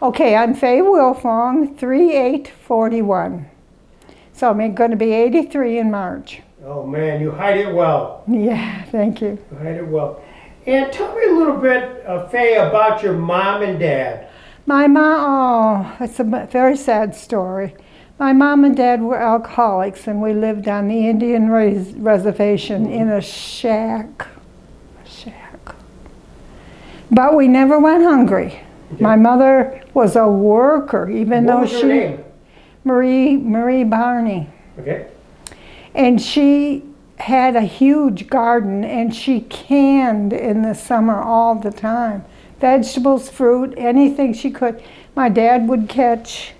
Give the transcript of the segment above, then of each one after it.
Okay, I'm Faye Wilfong, 3841. So I'm going to be 83 in March. Oh man, you hide it well. Yeah, thank you. You hide it well. And tell me a little bit, Faye, about your mom and dad. My mom, it's a very sad story. My mom and dad were alcoholics, and we lived on the Indian reservation in a shack. But we never went hungry. Okay. My mother was a worker, even though What was her name? Marie Barney. Okay. And she had a huge garden, and she canned in the summer all the time. Vegetables, fruit, anything she could. My dad would catch.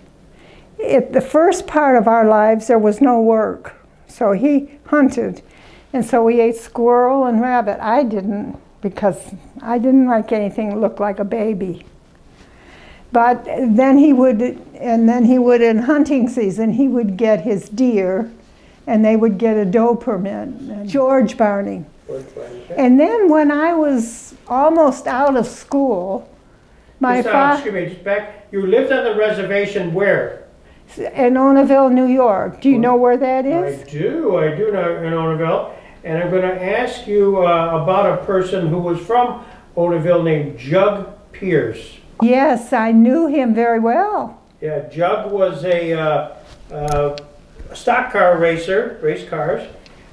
The first part of our lives, there was no work. So he hunted. And so we ate squirrel and rabbit. I didn't, because I didn't like anything that looked like a baby. But then he would, in hunting season, he would get his deer, and they would get a doe permit, George Barney. And then when I was almost out of school, my father... Excuse me, just back. You lived on the reservation where? In Onaville, New York. Do you know where that is? I do know in Onaville. And I'm going to ask you about a person who was from Onaville named Jug Pierce. Yes, I knew him very well. Yeah, Jug was a stock car racer, raced cars.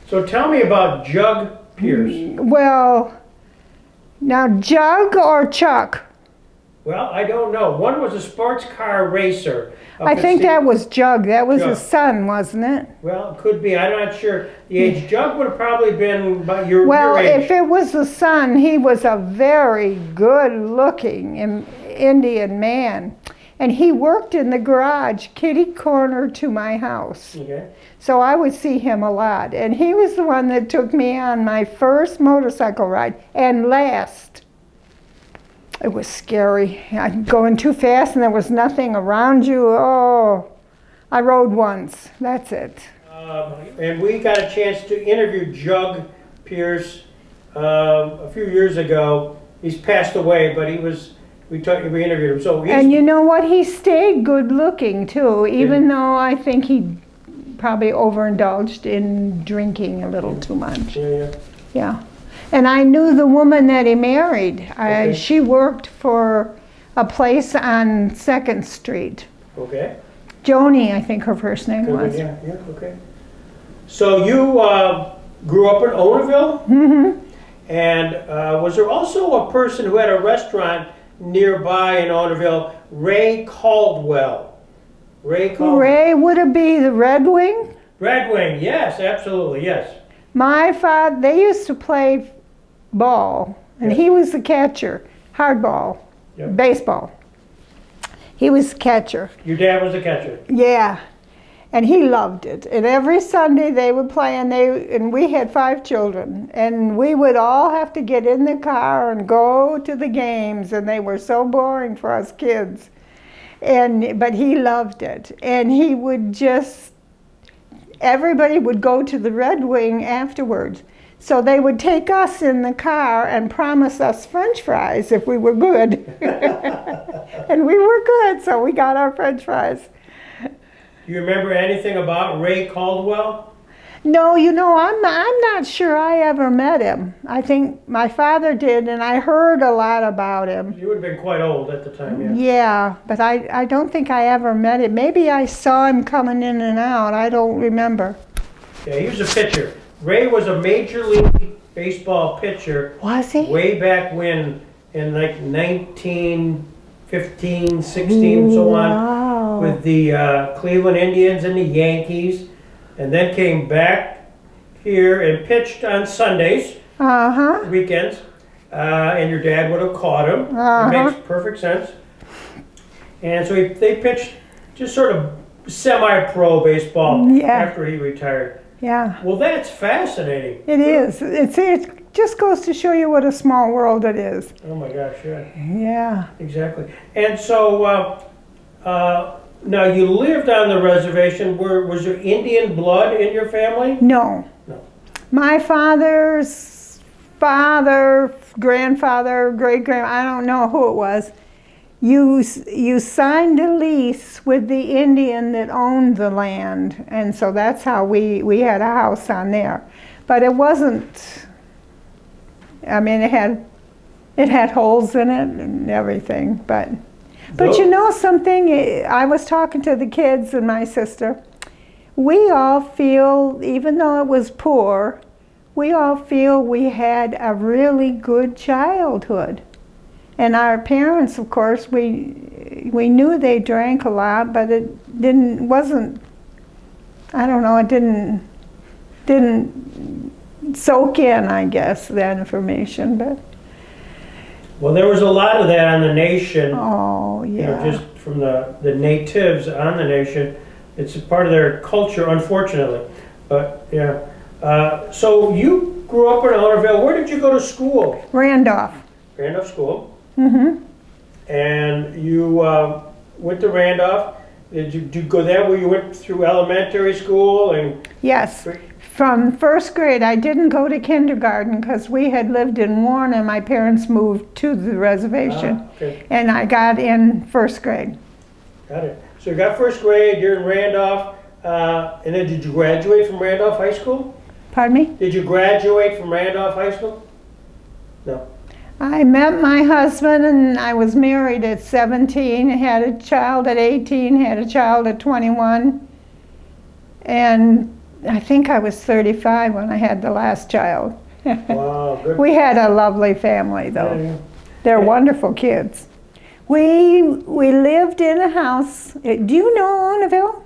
So tell me about Jug Pierce. Well, now Jug or Chuck? Well, I don't know. One was a sports car racer. I think that was Jug. That was his son, wasn't it? Well, it could be. I'm not sure. The age. Jug would have probably been about your age. Well, if it was the son, he was a very good-looking Indian man. And he worked in the garage, kitty corner to my house. Okay. So I would see him a lot. And he was the one that took me on my first motorcycle ride, and last. It was scary. I'm going too fast and there was nothing around you. Oh, I rode once. That's it. And we got a chance to interview Jug Pierce a few years ago. He's passed away, but we interviewed him. So and you know what? He stayed good looking too, even though I think he probably overindulged in drinking a little too much. Yeah. And I knew the woman that he married. Okay. She worked for a place on 2nd Street. Okay. Joni, I think her first name was. Yeah, okay. So you grew up in Onaville? Mm-hmm. And was there also a person who had a restaurant nearby in Onaville, Ray Caldwell? Ray, would it be the Red Wing? Red Wing, yes, absolutely, yes. My father, they used to play ball, and he was the catcher, hardball, baseball. He was the catcher. Your dad was the catcher? Yeah, and he loved it. And every Sunday they would play, and we had 5 children, and we would all have to get in the car and go to the games, and they were so boring for us kids. But he loved it, and he would everybody would go to the Red Wing afterwards. So they would take us in the car and promise us French fries if we were good. And we were good, so we got our French fries. Do you remember anything about Ray Caldwell? No, I'm not sure I ever met him. I think my father did, and I heard a lot about him. You would have been quite old at the time, yeah. Yeah, but I don't think I ever met him. Maybe I saw him coming in and out. I don't remember. Yeah, he was a pitcher. Ray was a Major League Baseball pitcher. Was he? Way back when, in like 1915, 16, so on, with the Cleveland Indians and the Yankees, and then came back here and pitched on Sundays, weekends, and your dad would have caught him. It makes perfect sense. And so they pitched just sort of semi-pro baseball after he retired. Yeah. Well, that's fascinating. It is. It just goes to show you what a small world it is. Oh my gosh, yeah. Yeah. Exactly. And so, now you lived on the reservation. Was there Indian blood in your family? No. No. My father's father, grandfather, great-grandfather, I don't know who it was. you signed a lease with the Indian that owned the land, and so that's how we had a house on there. But it wasn't, I mean, it had holes in it and everything, but you know something, I was talking to the kids and my sister, we all feel, even though it was poor, we all feel we had a really good childhood. And our parents, of course, we knew they drank a lot, but it wasn't, I don't know, it didn't soak in, I guess, that information, but. Well, there was a lot of that on the nation. Oh, yeah. You know, just from the natives on the nation. It's a part of their culture, unfortunately. But, yeah. So you grew up in Elderville. Where did you go to school? Randolph. Randolph School. Mm-hmm. And you went to Randolph. Did you go there where you went through elementary school? And yes. From first grade, I didn't go to kindergarten because we had lived in Warren and my parents moved to the reservation. Okay. And I got in first grade. Got it. So you got first grade, you're in Randolph, and then did you graduate from Randolph High School? Pardon me? Did you graduate from Randolph High School? No. I met my husband and I was married at 17, had a child at 18, had a child at 21, and I think I was 35 when I had the last child. Wow, good. We had a lovely family though. Yeah. They're wonderful kids. We lived in a house. Do you know Onneville?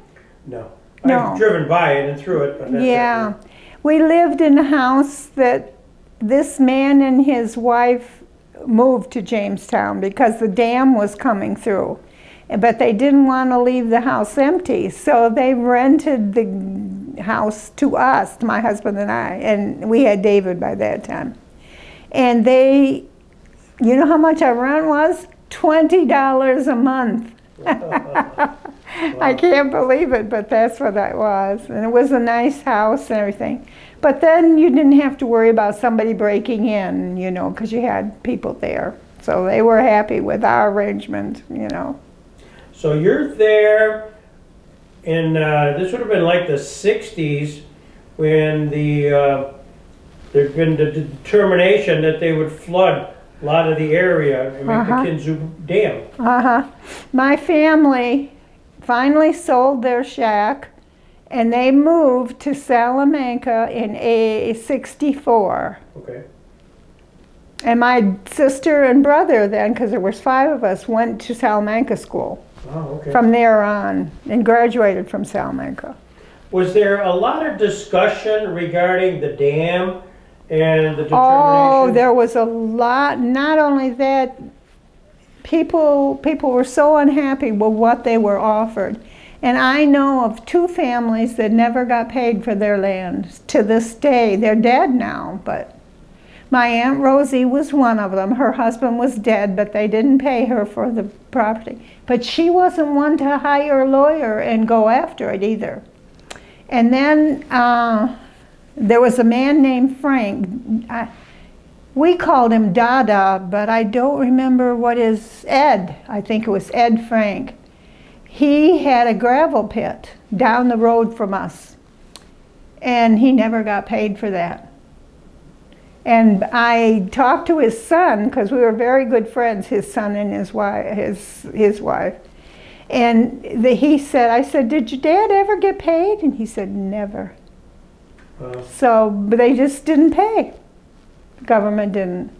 No. No. I've driven by it and through it, but that's Yeah. it. We lived in a house that this man and his wife moved to Jamestown because the dam was coming through. But they didn't want to leave the house empty, so they rented the house to us, my husband and I, and we had David by that time. And you know how much our rent was? $20 a month. Wow. I can't believe it, but that's what that was. And it was a nice house and everything. But then you didn't have to worry about somebody breaking in, you know, because you had people there. So they were happy with our arrangement, you know. So you're there in, this would have been like the 60s when there'd been the determination that they would flood a lot of the area and make the Kinzua Dam. My family finally sold their shack and they moved to Salamanca in '64. Okay. And my sister and brother then, because there was 5 of us, went to Salamanca school. Oh, okay. From there on, and graduated from Salamanca. Was there a lot of discussion regarding the dam and the determination? Oh, there was a lot. Not only that, people were so unhappy with what they were offered. And I know of 2 families that never got paid for their land to this day. They're dead now, but my Aunt Rosie was one of them. Her husband was dead, but they didn't pay her for the property. But she wasn't one to hire a lawyer and go after it either. And then there was a man named Frank. We called him Dada, but I don't remember what Ed. I think it was Ed Frank. He had a gravel pit down the road from us, and he never got paid for that. And I talked to his son, because we were very good friends, his son and his wife. And he said, I said, did your dad ever get paid? And he said, never. So, but they just didn't pay. The government didn't.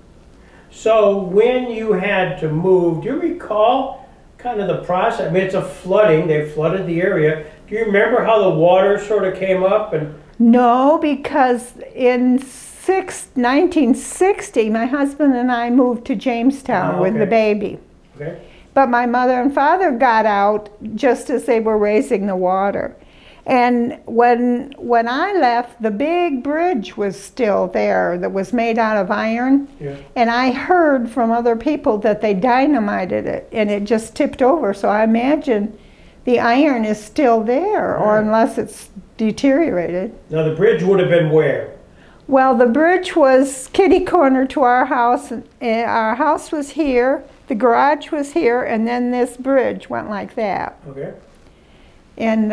So when you had to move, do you recall kind of the process? I mean, it's a flooding. They flooded the area. Do you remember how the water sort of came up? No, because in 1960, my husband and I moved to Jamestown with the baby. Okay. But my mother and father got out just as they were raising the water. And when I left, the big bridge was still there that was made out of iron. Yeah. And I heard from other people that they dynamited it and it just tipped over. So I imagine the iron is still there, or unless it's deteriorated. Now the bridge would have been where? Well, the bridge was kitty corner to our house. Our house was here. the garage was here, and then this bridge went like that. Okay. And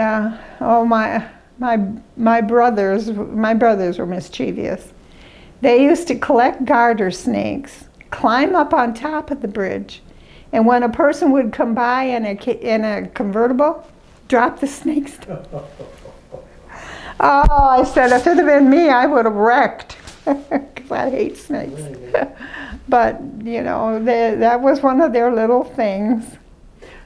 my brothers were mischievous. They used to collect garter snakes, climb up on top of the bridge, and when a person would come by in a convertible, drop the snakes down. Oh, I said, if it had been me, I would have wrecked, because I hate snakes. But, you know, that was one of their little things.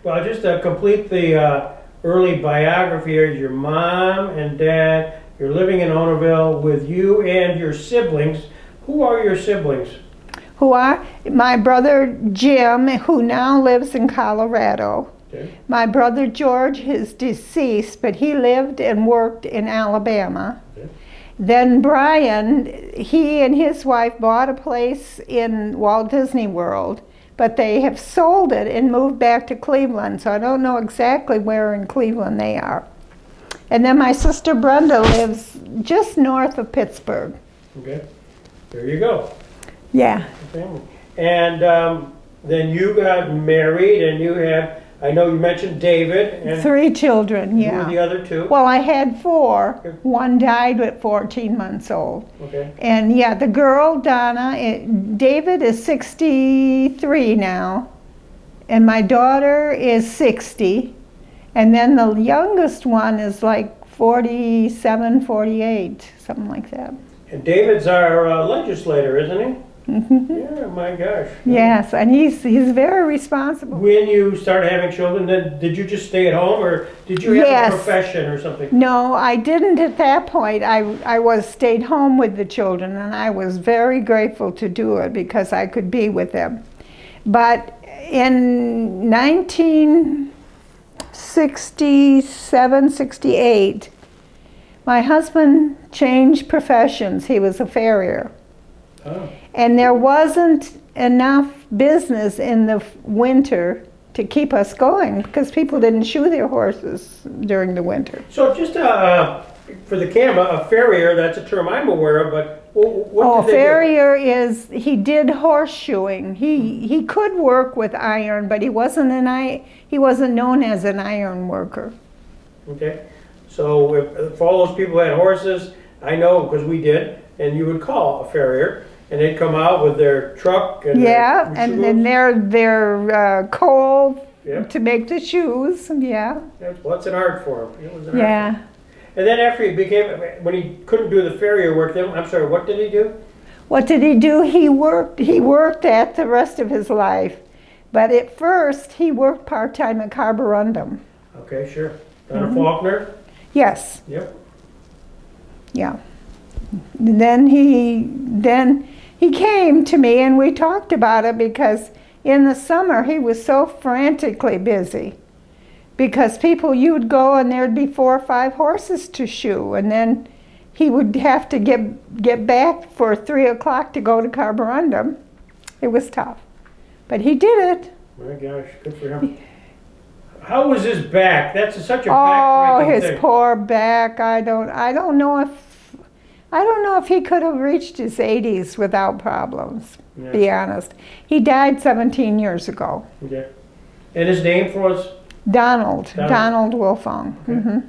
Well, just to complete the early biography here, your mom and dad, you're living in Ownerville with you and your siblings. Who are your siblings? Who are? My brother Jim, who now lives in Colorado. Okay. My brother George is deceased, but he lived and worked in Alabama. Okay. Then Brian, he and his wife bought a place in Walt Disney World, but they have sold it and moved back to Cleveland, so I don't know exactly where in Cleveland they are. And then my sister Brenda lives just north of Pittsburgh. Okay, there you go. Yeah. And then you got married, and you have, I know you mentioned David. And 3 children, yeah. Who were the other 2? Well, I had 4. Okay. One died at 14 months old. Okay. And yeah, the girl, Donna, David is 63 now, and my daughter is 60, and then the youngest one is like 47, 48, something like that. And David's our legislator, isn't he? Mm-hmm. Yeah, my gosh. Yes, and he's very responsible. When you started having children, then did you just stay at home, or did you have a profession or something? No, I didn't at that point. I stayed home with the children, and I was very grateful to do it because I could be with them. But in 1967, 68, my husband changed professions. He was a farrier. Oh. And there wasn't enough business in the winter to keep us going because people didn't shoe their horses during the winter. So just for the camera, a farrier, that's a term I'm aware of, but what did they farrier is, he did horseshoing. He could work with iron, but he wasn't known as an iron worker. Okay. So if all those people had horses, I know because we did, and you would call a farrier. And they'd come out with their truck and and then their coal to make the shoes. Yeah. Well, it's an art form. It was an yeah. art form. And then after when he couldn't do the farrier work, then I'm sorry, what did he do? What did he do? He worked at the rest of his life, but at first he worked part-time at Carborundum. Okay, sure. Donna Faulkner. Yes. Yep. Yeah. Then he came to me and we talked about it because in the summer he was so frantically busy because you'd go and there'd be 4 or 5 horses to shoe, and then he would have to get back for 3 o'clock to go to Carborundum. It was tough, but he did it. My gosh, good for him. How was his back? That's such a back-breaking thing. His poor back. I don't know if he could have reached his 80s without problems, to be honest. He died 17 years ago. Okay. And his name was? Donald Wilfong. Okay. Mm-hmm.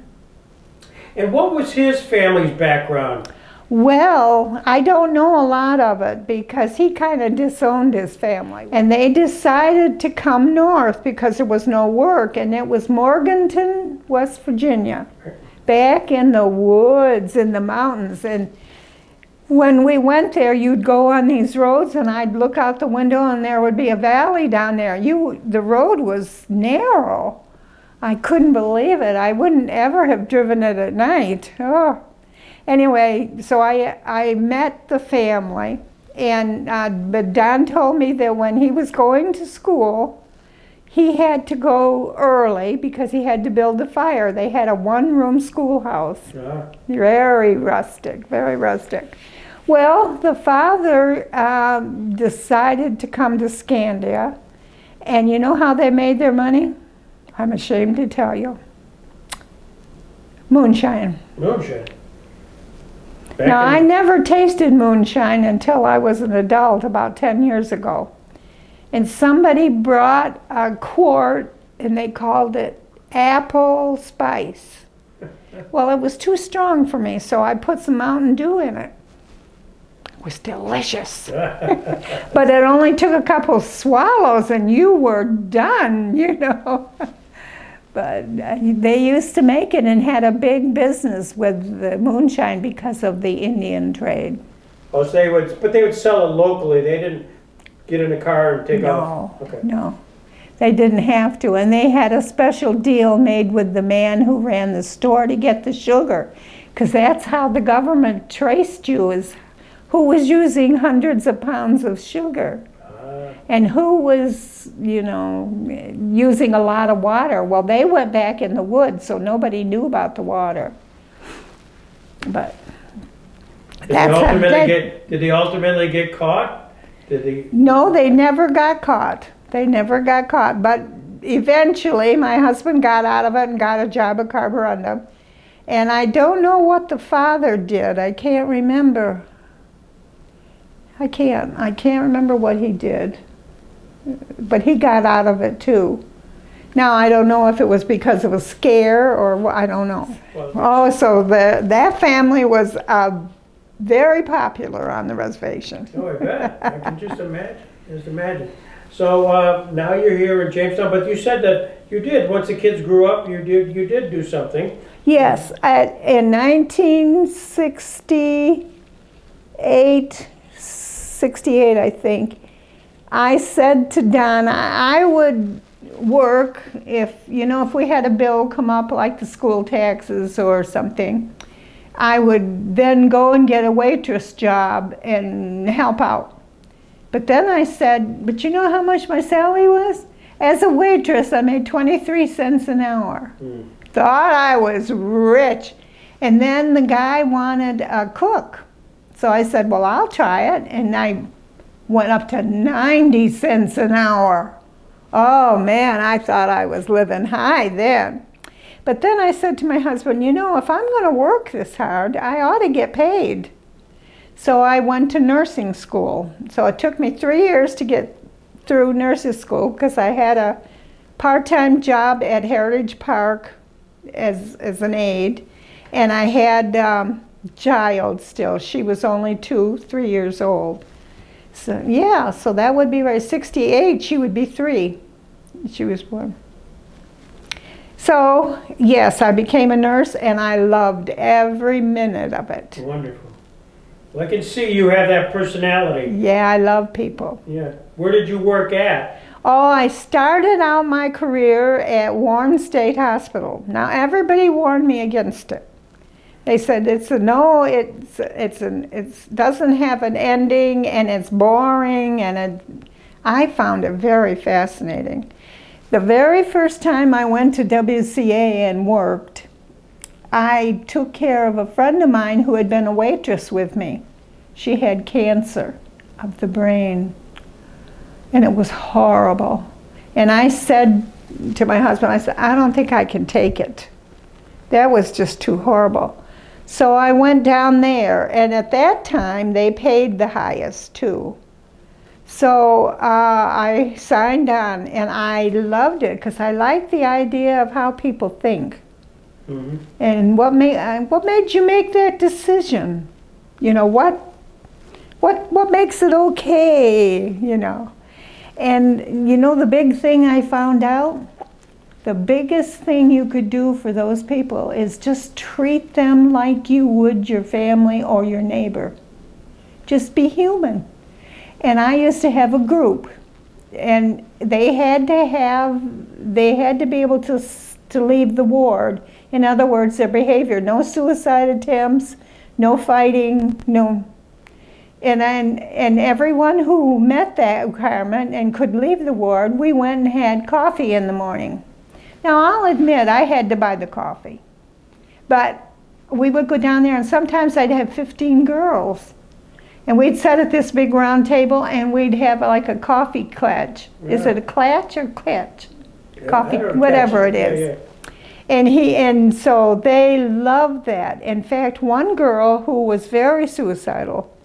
And what was his family's background? Well, I don't know a lot of it because he kind of disowned his family. And they decided to come north because there was no work, and it was Morganton, West Virginia. Back in the woods, in the mountains. And when we went there, you'd go on these roads and I'd look out the window and there would be a valley down there. The road was narrow. I couldn't believe it. I wouldn't ever have driven it at night. Oh. Anyway, so I met the family, and but Don told me that when he was going to school, he had to go early because he had to build a fire. They had a 1-room schoolhouse. Very rustic, very rustic. Well, the father decided to come to Scandia, and you know how they made their money? I'm ashamed to tell you. Moonshine. Moonshine. Now, I never tasted moonshine until I was an adult about 10 years ago. And somebody brought a quart and they called it apple spice. Well, it was too strong for me, so I put some Mountain Dew in it. It was delicious. But it only took a couple swallows and you were done, you know. But they used to make it and had a big business with the moonshine because of the Indian trade. Oh, so but they would sell it locally. They didn't get in a car and take off? Okay. No. They didn't have to. And they had a special deal made with the man who ran the store to get the sugar. Because that's how the government traced you, is who was using hundreds of pounds of sugar. And who was, you know, using a lot of water. Well, they went back in the woods, so nobody knew about the water. But did they ultimately get caught? No, they never got caught. They never got caught. But eventually, my husband got out of it and got a job at Carborundum. And I don't know what the father did. I can't remember. I can't remember what he did. But he got out of it too. Now, I don't know if it was because of a scare or I don't know. Oh, so that family was very popular on the reservation. Oh, I bet. I can just imagine. So now you're here in Jamestown, but you said that you did, once the kids grew up, you did do something. Yes, in 1968, I think, I said to Don, I would work if we had a bill come up like the school taxes or something. I would then go and get a waitress job and help out. But then I said, but you know how much my salary was? As a waitress, I made 23 cents an hour. Thought I was rich. And then the guy wanted a cook. So I said, well, I'll try it. And I went up to 90 cents an hour. Oh man, I thought I was living high then. But then I said to my husband, if I'm going to work this hard, I ought to get paid. So I went to nursing school. So it took me 3 years to get through nursing school because I had a part-time job at Heritage Park as an aide. And I had child still. She was only 3 years old. So yeah, so that would be right. 68, she would be 3. She was born. So yes, I became a nurse and I loved every minute of it. Wonderful. Well, I can see you have that personality. Yeah, I love people. Yeah. Where did you work at? Oh, I started out my career at Warren State Hospital. Now everybody warned me against it. They said it doesn't have an ending and it's boring, and I found it very fascinating. The very first time I went to WCA and worked, I took care of a friend of mine who had been a waitress with me. She had cancer of the brain, and it was horrible. And I said to my husband, I don't think I can take it. That was just too horrible. So I went down there, and at that time, they paid the highest, too. So I signed on, and I loved it, because I liked the idea of how people think. Mm-hmm. And what made you make that decision? What makes it okay, And, the big thing I found out? The biggest thing you could do for those people is just treat them like you would your family or your neighbor. Just be human. And I used to have a group, and they had to be able to leave the ward. In other words, their behavior, no suicide attempts, no fighting, no. And everyone who met that requirement and could leave the ward, we went and had coffee in the morning. Now, I'll admit I had to buy the coffee, but we would go down there, and sometimes I'd have 15 girls, and we'd sit at this big round table, and we'd have like a coffee clatch. Yeah. Is it a clatch or clatch? Yeah, coffee, whatever it is. Yeah. And so they loved that. In fact, one girl who was very suicidal,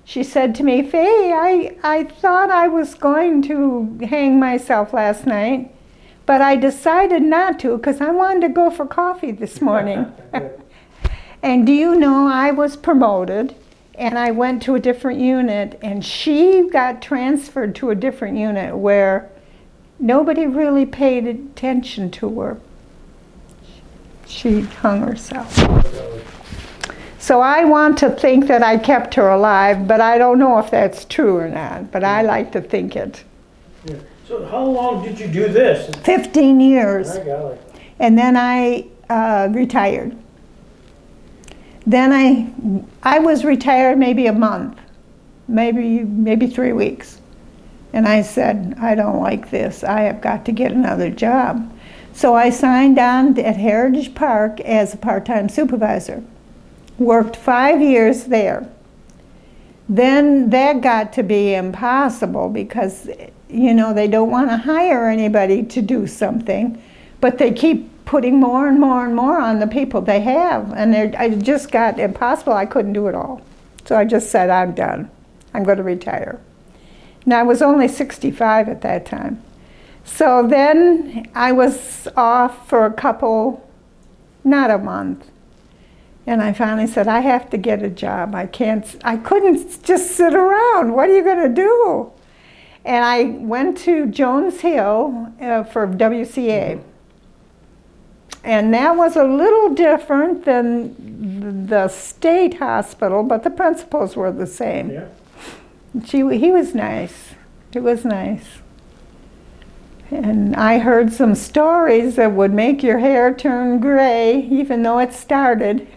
she said to me, Faye, I thought I was going to hang myself last night, but I decided not to because I wanted to go for coffee this morning. And do you know, I was promoted and I went to a different unit, and she got transferred to a different unit where nobody really paid attention to her. She hung herself. So I want to think that I kept her alive, but I don't know if that's true or not, but I like to think it. Yeah. So how long did you do this? 15 years. My golly. And then I retired. Then I was retired maybe a month, maybe 3 weeks. And I said, I don't like this. I have got to get another job. So I signed on at Heritage Park as a part-time supervisor. Worked 5 years there. Then that got to be impossible because, you know, they don't want to hire anybody to do something, but they keep putting more and more and more on the people they have, and it just got impossible. I couldn't do it all. So I just said, I'm done. I'm going to retire. And I was only 65 at that time. So then I was off for a couple, not a month. And I finally said, I have to get a job. I couldn't just sit around. What are you going to do? And I went to Jones Hill for WCA. And that was a little different than the state hospital, but the principals were the same. Yeah. He was nice. It was nice. And I heard some stories that would make your hair turn gray, even though it started.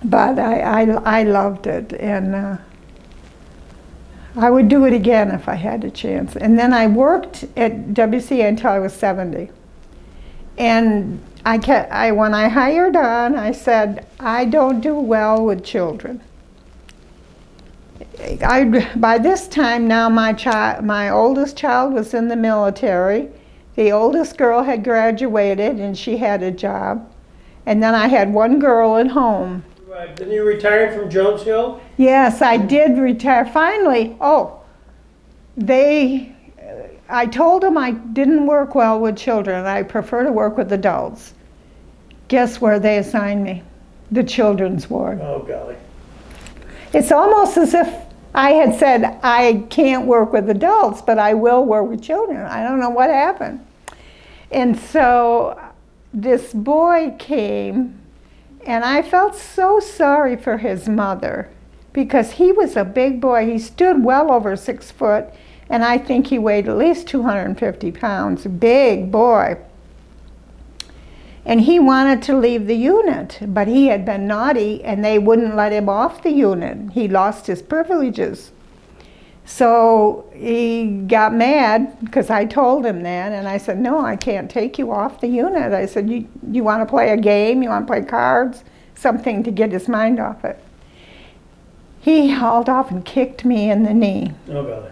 But I loved it, and I would do it again if I had a chance. And then I worked at WCA until I was 70. And when I hired on, I said, I don't do well with children. By this time now, my oldest child was in the military. The oldest girl had graduated and she had a job. And then I had one girl at home. Right. Then you retired from Jones Hill? Yes, I did retire. Finally, I told them I didn't work well with children. I prefer to work with adults. Guess where they assigned me? The children's ward. Oh, golly. It's almost as if I had said, I can't work with adults, but I will work with children. I don't know what happened. And so this boy came, and I felt so sorry for his mother because he was a big boy. He stood well over 6 foot, and I think he weighed at least 250 pounds. Big boy. And he wanted to leave the unit, but he had been naughty and they wouldn't let him off the unit. He lost his privileges. So he got mad because I told him that, and I said, no, I can't take you off the unit. I said, you want to play a game? You want to play cards? Something to get his mind off it. He hauled off and kicked me in the knee. Oh, golly.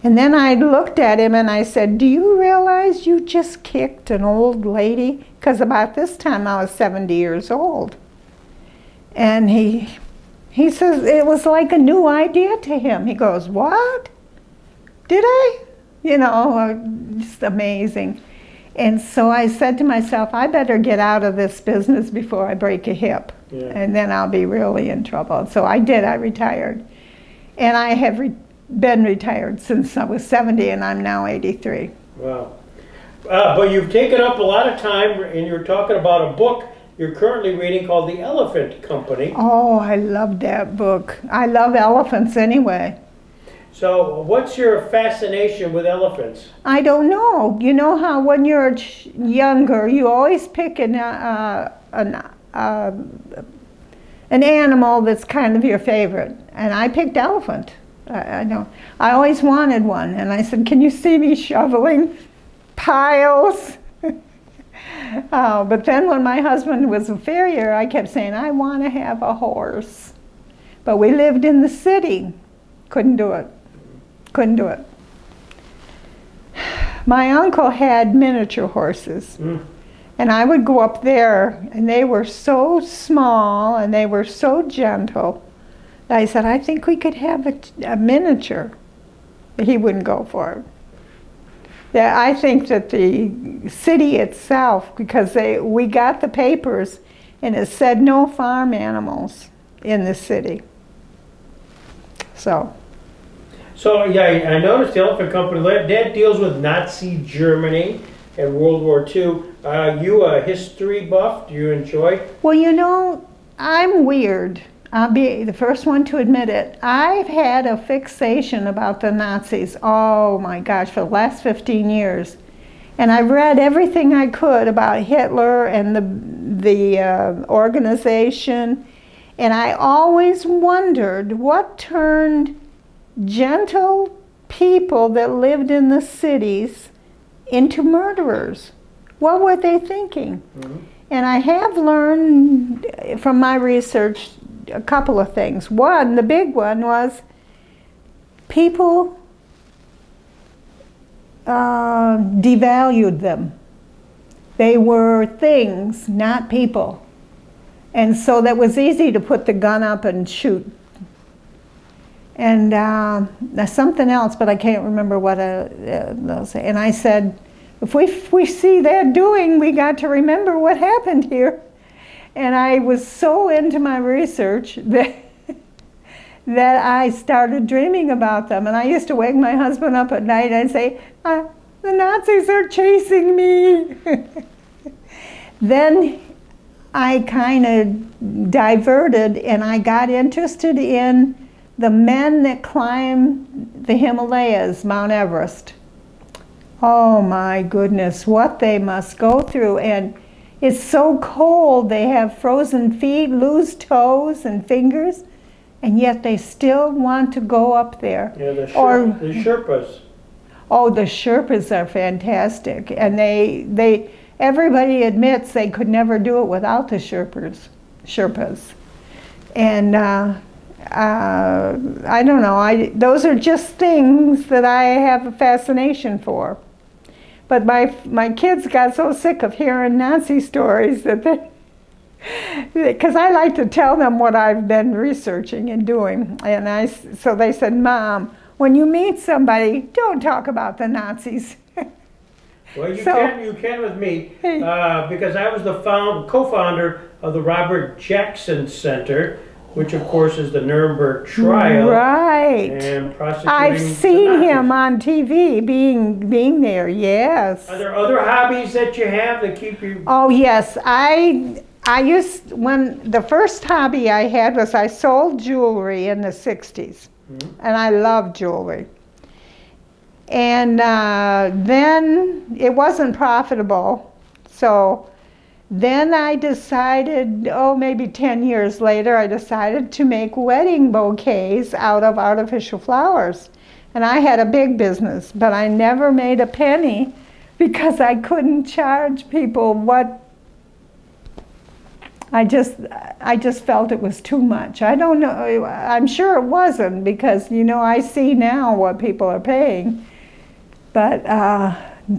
And then I looked at him and I said, do you realize you just kicked an old lady? Because about this time I was 70 years old. And he says it was like a new idea to him. He goes, what? Did I? You know, just amazing. And so I said to myself, I better get out of this business before I break a hip. Yeah. And then I'll be really in trouble. So I did. I retired. And I have been retired since I was 70, and I'm now 83. Wow. But you've taken up a lot of time, and you're talking about a book you're currently reading called The Elephant Company. Oh, I love that book. I love elephants anyway. So what's your fascination with elephants? I don't know. You know how when you're younger, you always pick an animal that's kind of your favorite. And I picked elephant. I know. I always wanted one, and I said, can you see me shoveling piles? But then when my husband was a farrier, I kept saying, I want to have a horse. But we lived in the city. Couldn't do it. Couldn't do it. My uncle had miniature horses. And And I would go up there, and they were so small, and they were so gentle. I said, I think we could have a miniature. He wouldn't go for it. Yeah, I think that the city itself, because we got the papers, and it said no farm animals in the city. So yeah, I noticed the Elephant Company, that deals with Nazi Germany and World War II. You a history buff? Do you enjoy? Well, you know, I'm weird. I'll be the first one to admit it. I've had a fixation about the Nazis, oh my gosh, for the last 15 years. And I've read everything I could about Hitler and the organization. And I always wondered what turned gentle people that lived in the cities into murderers. What were they thinking? Mm-hmm. And I have learned from my research a couple of things. One, the big one was people devalued them. They were things, not people. And so that was easy to put the gun up and shoot. And something else, but I can't remember what they'll say. And I said, if we see that doing, we got to remember what happened here. And I was so into my research that I started dreaming about them. And I used to wake my husband up at night and say, the Nazis are chasing me. Then I kind of diverted, and I got interested in the men that climb the Himalayas, Mount Everest. Oh my goodness, what they must go through. And it's so cold, they have frozen feet, loose toes and fingers, and yet they still want to go up there. Yeah, the Sherpas. Oh, the Sherpas are fantastic. And everybody admits they could never do it without the Sherpas. And I don't know, those are just things that I have a fascination for. But my kids got so sick of hearing Nazi stories that because I like to tell them what I've been researching and doing. And so they said, Mom, when you meet somebody, don't talk about the Nazis. Well, you can with me, because I was the co-founder of the Robert Jackson Center, which of course is the Nuremberg trial. Right. And prosecuting I've seen him on TV being there, yes. Are there other hobbies that you have that keep you? Oh yes, the first hobby I had was I sold jewelry in the 60s. Mm-hmm. And I loved jewelry. And then it wasn't profitable, so then I decided, maybe 10 years later, I decided to make wedding bouquets out of artificial flowers. And I had a big business, but I never made a penny because I couldn't charge people what I just felt it was too much. I don't know, I'm sure it wasn't, because I see now what people are paying. But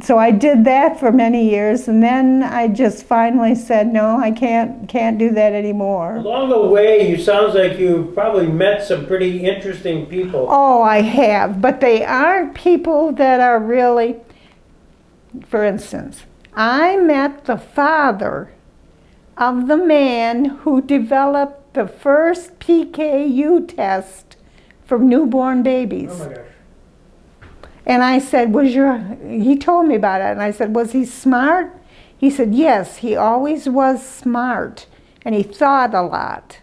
so I did that for many years, and then I just finally said, no, I can't do that anymore. Along the way, you sounds like you've probably met some pretty interesting people. Oh, I have, but they aren't people that are really, for instance, I met the father of the man who developed the first PKU test for newborn babies. Oh my gosh. And I said, he told me about it, and I said, was he smart? He said, yes, he always was smart, and he thought a lot,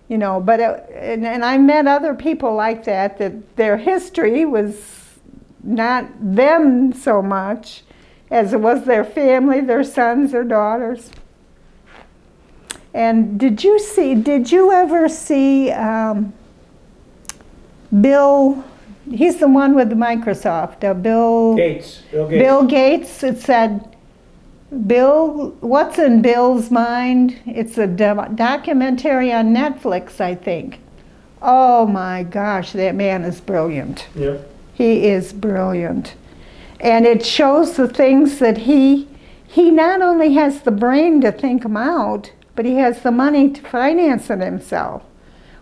but and I met other people like that their history was not them so much as it was their family, their sons, their daughters. And did you ever see Bill? He's the one with the Microsoft, Bill Gates. Bill Gates. It said, what's in Bill's mind? It's a documentary on Netflix, I think. Oh my gosh, that man is brilliant. Yeah. He is brilliant. And it shows the things that he he not only has the brain to think them out, but he has the money to finance it himself,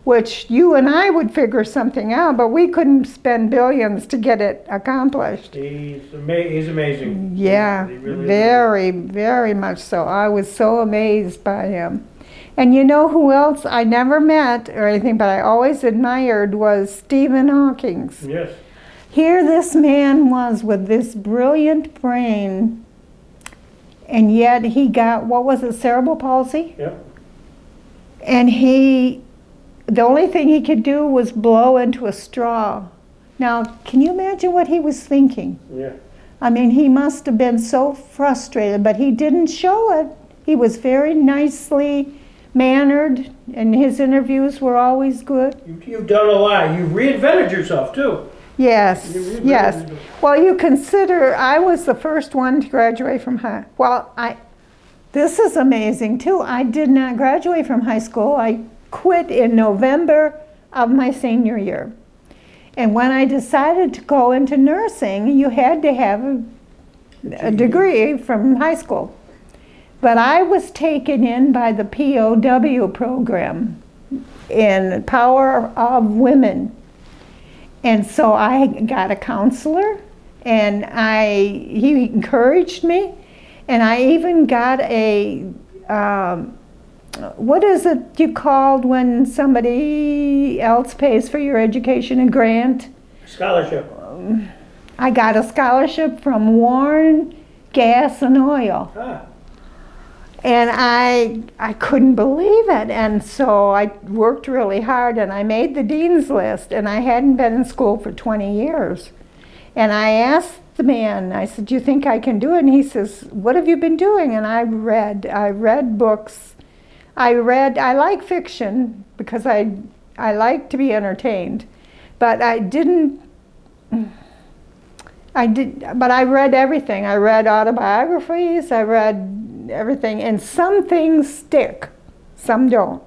which you and I would figure something out, but we couldn't spend billions to get it accomplished. He's amazing. Yeah, He really very, very much so. I was so amazed by him. And you know who else I never met or anything, but I always admired was Stephen Hawking. Yes. Here this man was with this brilliant brain, and yet he got, what was it, cerebral palsy? Yep. And the only thing he could do was blow into a straw. Now, can you imagine what he was thinking? Yeah. I mean, he must have been so frustrated, but he didn't show it. He was very nicely mannered, and his interviews were always good. You've done a lot. You've reinvented yourself, too. Yes, yes. Well, you consider I was the first one to graduate from high. Well, this is amazing, too. I did not graduate from high school. I quit in November of my senior year. And when I decided to go into nursing, you had to have a degree from high school. But I was taken in by the POW program in Power of Women. And so I got a counselor, and he encouraged me, and I even got a, what is it you called when somebody else pays for your education, a grant? Scholarship. I got a scholarship from Warren Gas and Oil. Ah. And I couldn't believe it, and so I worked really hard, and I made the dean's list, and I hadn't been in school for 20 years. And I asked the man, I said, "Do you think I can do it?" And he says, "What have you been doing?" And I read books. I like fiction because I like to be entertained, but but I read everything. I read autobiographies, I read everything, and some things stick, some don't.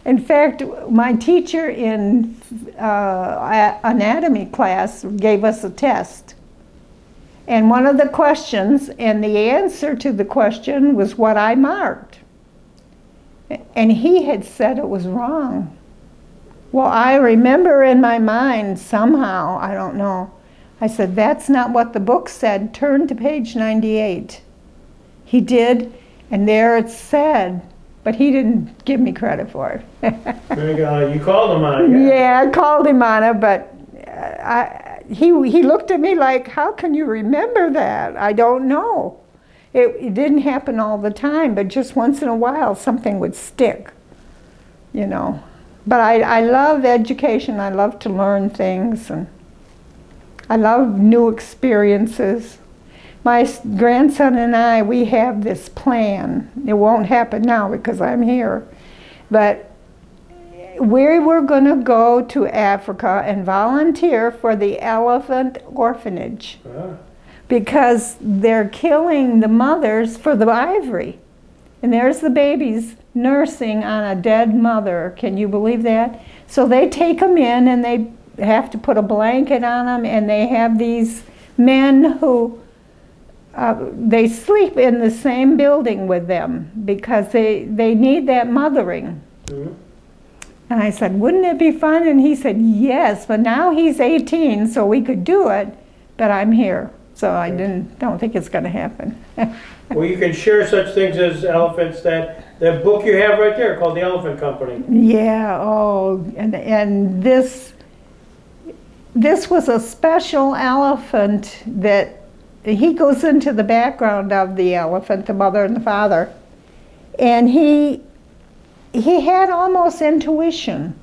In fact, my teacher in anatomy class gave us a test. And one of the questions, and the answer to the question was what I marked. And he had said it was wrong. Well, I remember in my mind somehow, I don't know, I said, "That's not what the book said. Turn to page 98. He did, and there it said, but he didn't give me credit for it. There you go. You called him on it. Yeah, I called him on it, but he looked at me like, "How can you remember that?" I don't know. It didn't happen all the time, but just once in a while something would stick, you know. But I love education. I love to learn things, and I love new experiences. My grandson and I, we have this plan. It won't happen now because I'm here. But we were going to go to Africa and volunteer for the elephant orphanage. Because they're killing the mothers for the ivory. And there's the babies nursing on a dead mother. Can you believe that? So they take them in, and they have to put a blanket on them, and they have these men who they sleep in the same building with them because they need that mothering. Mm-hmm. And I said, "Wouldn't it be fun?" And he said, "Yes, but now he's 18, so we could do it, but I'm here, so I don't think it's going to happen." Well, you can share such things as elephants. That book you have right there called The Elephant Company. Yeah. Oh, and this was a special elephant that. He goes into the background of the elephant, the mother and the father, and he had almost intuition,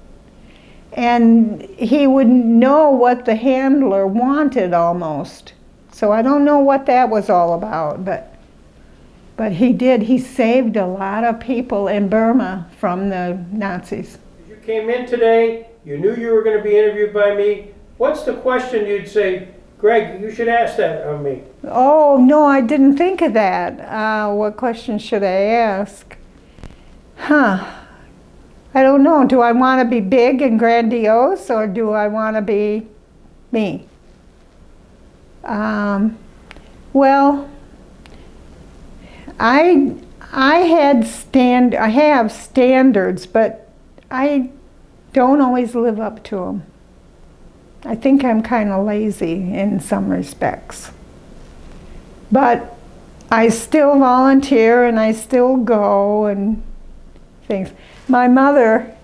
and he would know what the handler wanted almost. So I don't know what that was all about, but he did. He saved a lot of people in Burma from the Nazis. You came in today, you knew you were going to be interviewed by me. What's the question you'd say, "Greg, you should ask that of me"? Oh, no, I didn't think of that. What question should I ask? I don't know. Do I want to be big and grandiose, or do I want to be me? Well, I I have standards, but I don't always live up to them. I think I'm kind of lazy in some respects. But I still volunteer and I still go and things. My mother,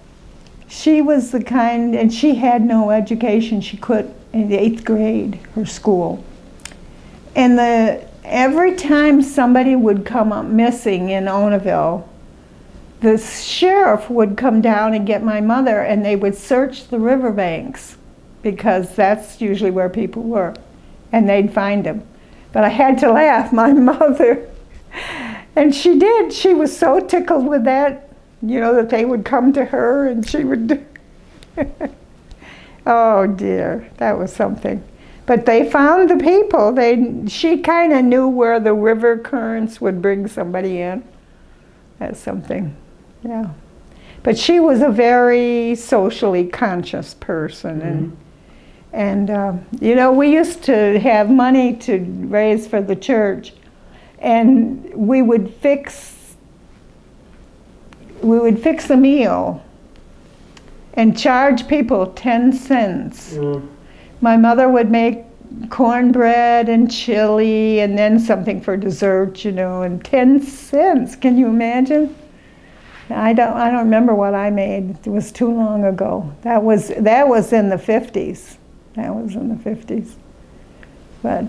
she was the kind, and she had no education. She quit in the 8th grade, her school. And every time somebody would come up missing in Onaville, the sheriff would come down and get my mother, and they would search the riverbanks, because that's usually where people were, and they'd find them. But I had to laugh, my mother. And she did. She was so tickled with that, you know, that they would come to her and she would oh dear, that was something. But they found the people. She kind of knew where the river currents would bring somebody in. That's something, yeah. But she was a very socially conscious person. And you know, we used to have money to raise for the church, and we would fix a meal and charge people 10 cents. My mother would make cornbread and chili and then something for dessert, you know, and 10 cents. Can you imagine? I don't remember what I made. It was too long ago. That was in the 50s. That was in the 50s. But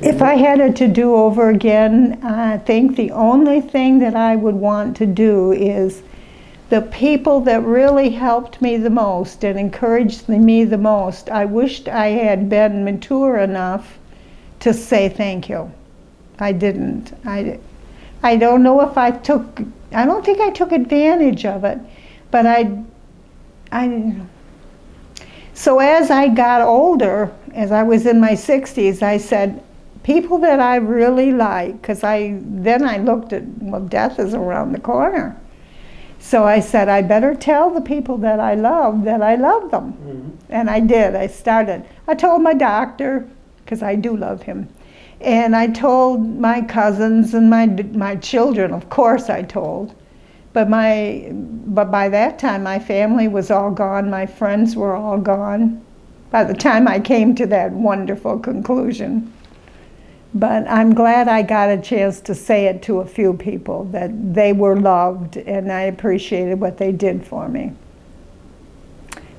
if I had it to do over again, I think the only thing that I would want to do is the people that really helped me the most and encouraged me the most, I wished I had been mature enough to say thank you. I didn't. I don't know if I don't think I took advantage of it, but so as I got older, as I was in my 60s, I said, people that I really like, because then I looked at, well, death is around the corner. So I said, I better tell the people that I love them. And I did. I told my doctor, because I do love him. And I told my cousins and my children, of course I told. But by that time, my family was all gone. My friends were all gone by the time I came to that wonderful conclusion. But I'm glad I got a chance to say it to a few people, that they were loved and I appreciated what they did for me.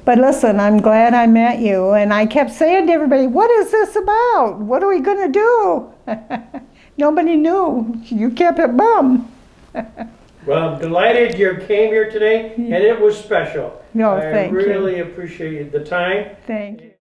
But listen, I'm glad I met you, and I kept saying to everybody, what is this about? What are we going to do? Nobody knew. You kept it bum. Well, I'm delighted you came here today, and it was special. No, thank you. I really appreciate the time. Thank you.